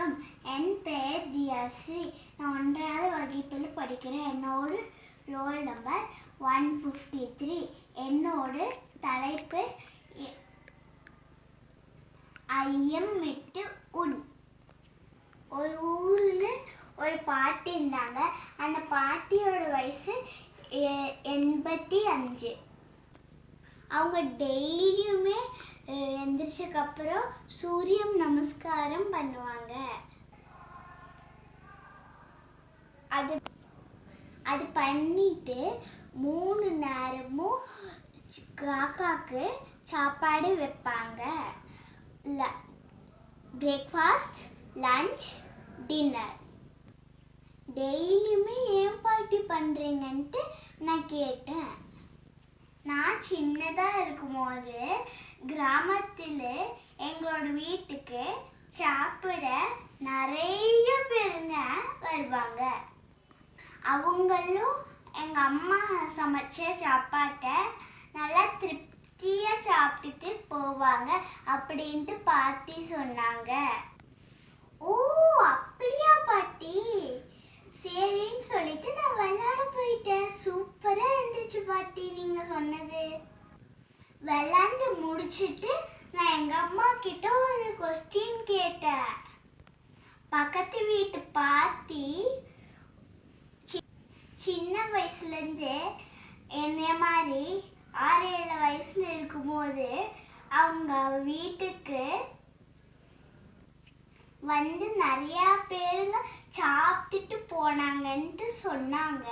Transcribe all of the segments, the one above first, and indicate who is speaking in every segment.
Speaker 1: வணக்கம். என் பெயர் தியாஸ்ரீ. நான் 1வது வகுப்பில் படிக்கிறேன். என்னோட ரோல் நம்பர் 153. என்னோட தலைப்பு ஐயம் விட்டு உன். ஒரு ஊரில் ஒரு பாட்டி இருந்தாங்க. அந்த பாட்டியோட வயசு 85. அவங்க டெய்லியுமே எந்திரிச்சதுக்கப்புறம் சூரிய நமஸ்காரம் பண்ணுவாங்க. அது பண்ணிட்டு 3 நேரமும் காக்காக்கு சாப்பாடு வைப்பாங்க. Breakfast, lunch, dinner. டெய்லியுமே ஏன் பாட்டி பண்ணுறீங்கன்ட்டு நான் கேட்டேன். நான் சின்னதாக இருக்கும்போது கிராமத்தில் எங்களோட வீட்டுக்கு சாப்பிட நிறைய பேருங்க வருவாங்க. அவங்களும் எங்கள் அம்மா சமைச்ச சாப்பாட்டை நல்லா திருப்தியாக சாப்பிட்டுட்டு போவாங்க அப்படின்ட்டு பாட்டி சொன்னாங்க. ஓ, அப்படியா பாட்டி? சரின்னு சொல்லிட்டு நான் விளையாட போயிட்டேன். சூப்பராக இருந்துச்சு பாட்டி நீங்கள் சொன்னது. விளையாண்டு முடிச்சுட்டு நான் எங்கள் அம்மா கிட்ட ஒரு கொஸ்டின் கேட்டேன். பக்கத்து வீட்டு பாட்டி சின்ன வயசுலேருந்து என்னைய மாதிரி 6-7 வயசுல இருக்கும்போது அவங்க வீட்டுக்கு வந்து நிறையா பேருங்க சாப்பிட்டுட்டு போனாங்கன்ட்டு சொன்னாங்க.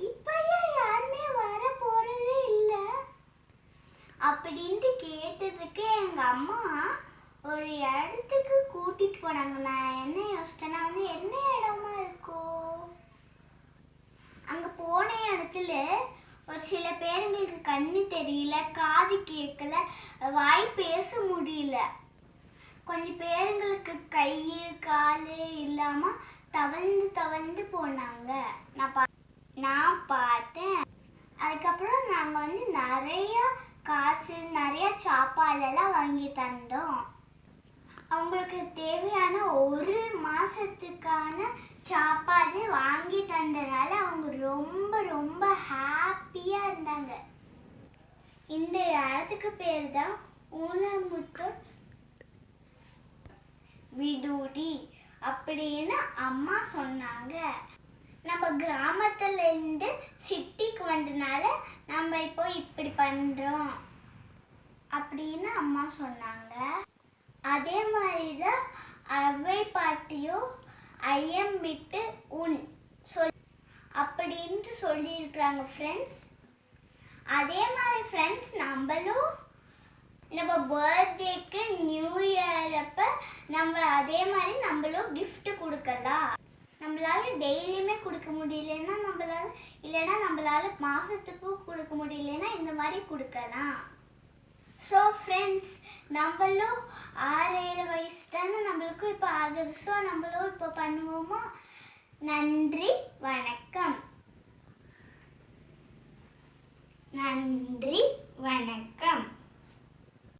Speaker 1: இப்போ யாருமே வர போகிறதே இல்லை அப்படின்ட்டு கேட்டதுக்கு எங்கள் அம்மா ஒரு இடத்துக்கு கூட்டிகிட்டு போனாங்க. நான் என்ன யோசித்தேன்னா என்ன இடமா இருக்கோ, அங்கே போன இடத்துல ஒரு சில பேருங்களுக்கு கண்ணு தெரியல, காது கேட்கல, வாய் பேச முடியல. கொஞ்சம் பேருங்களுக்கு கை கால் இல்லாமல் தவழ்ந்து போனாங்க. நான் பார்த்தேன். அதுக்கப்புறம் நாங்கள் வந்து நிறையா காசு, நிறையா சாப்பாடெல்லாம் வாங்கி தந்தோம். அவங்களுக்கு தேவையான 1 மாதத்துக்கான சாப்பாடு வாங்கி தந்தனால அவங்க ரொம்ப ரொம்ப ஹாப்பியாக இருந்தாங்க. இந்த இடத்துக்கு பேர் தான் ஊனமுத்தூர் விடுதி அப்படின்னு அம்மா சொன்னாங்க. நம்ம கிராமத்துலேருந்து சிட்டிக்கு வந்தனால நம்ம இப்போ இப்படி பண்ணுறோம் அப்படின்னு அம்மா சொன்னாங்க. அதே மாதிரி தான் அவ்வை பாட்டியும் ஐயம் விட்டு உன் அப்படின்ட்டு சொல்லியிருக்கிறாங்க ஃப்ரெண்ட்ஸ். அதே மாதிரி ஃப்ரெண்ட்ஸ், நம்ம பர்த்டேக்கு நியூ இயர் அப்போ நம்ம அதே மாதிரி நம்மளும் கிஃப்ட் கொடுக்கலாம். நம்மளால டெய்லியுமே கொடுக்க முடியலன்னா நம்மளால மாதத்துக்கும் கொடுக்க முடியலன்னா இந்த மாதிரி கொடுக்கலாம். ஸோ ஃப்ரெண்ட்ஸ், நம்மளும் 6-7 வயசு தானே நம்மளுக்கும் இப்போ ஆகுது. ஸோ நம்மளும் இப்போ பண்ணுவோமா? நன்றி, வணக்கம். நன்றி, வணக்கம்.